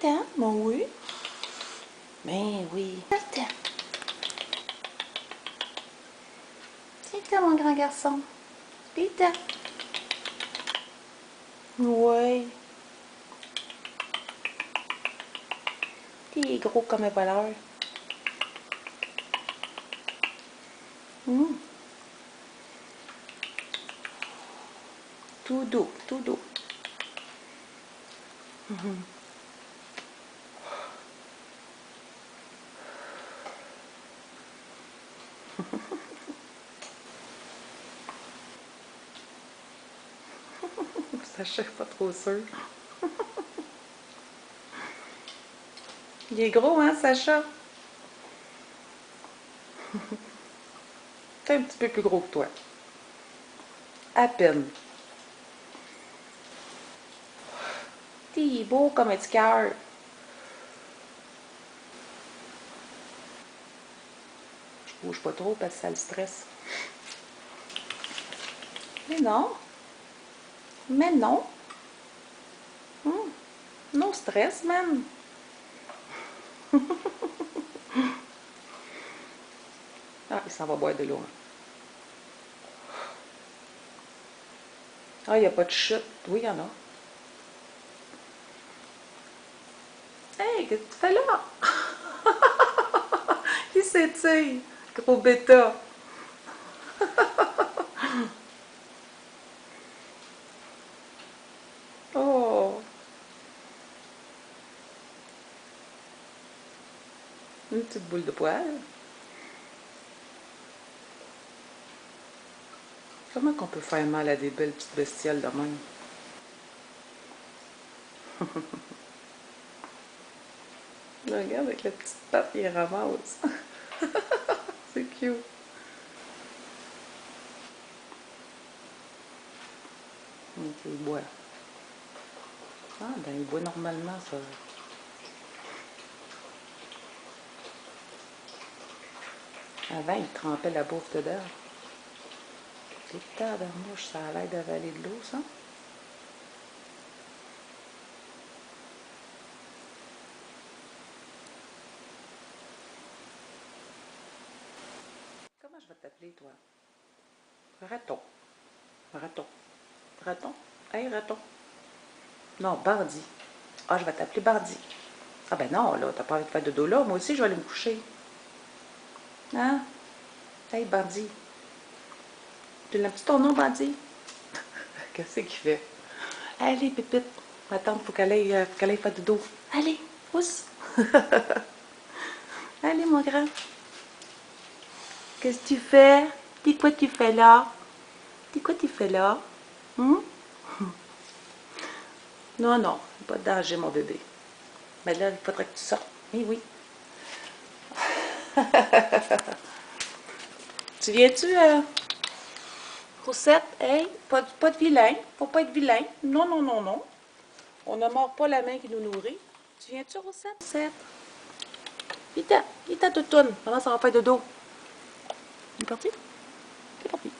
Viens-t'en, mon oui. Ben oui. Viens-t'en. Viens-t'en, mon grand garçon. Viens-t'en. Oui. Il est gros comme un voleur. Tout doux, tout doux. Sacha est pas trop sûr. Il est gros, hein, Sacha? C'est un petit peu plus gros que toi. À peine. Il est beau comme un petit cœur. Je bouge pas trop parce que ça le stresse. Mais non. Mais non. No stress, man. Ah, il s'en va boire de l'eau. Ah, il n'y a pas de chute. Oui, il y en a. Hey, qu'est-ce que tu fais là? Il s'étire. Gros bêta. Oh. Une petite boule de poil. Comment qu'on peut faire mal à des belles petites bestioles de même? Regarde avec la petite patte, il ramasse. C'est cute. Donc, il boit. Ah, ben il boit normalement, ça. Avant, il trempait la bouffe dedans. C'est tabarnouche, ça a l'air d'avaler de l'eau, ça. Comment je vais t'appeler, toi? Raton. Raton. Raton? Hey, raton. Non, Bardi. Ah, je vais t'appeler Bardi. Ah ben non, là, t'as pas envie de faire de dos là. Moi aussi, je vais aller me coucher. Hein? Hey, Bardi. Tu l'as-tu ton nom, Bardi? Qu'est-ce qu'il fait? Allez, Pépite. Ma tante, faut qu'elle aille faire de dos. Allez, pousse. Allez, mon grand. Qu'est-ce que tu fais? Dis quoi tu fais là? Dis quoi tu fais là? Non, non, pas de danger, mon bébé. Mais là, il faudrait que tu sortes. Oui, oui. Tu viens-tu, Roussette? Hey, pas de vilain. Faut pas être vilain. Non, non, non, non. On ne mord pas la main qui nous nourrit. Tu viens-tu, Roussette? Roussette. Vite, vite, toutoune. Maman, ça va faire de dos. Il est parti? Il est parti.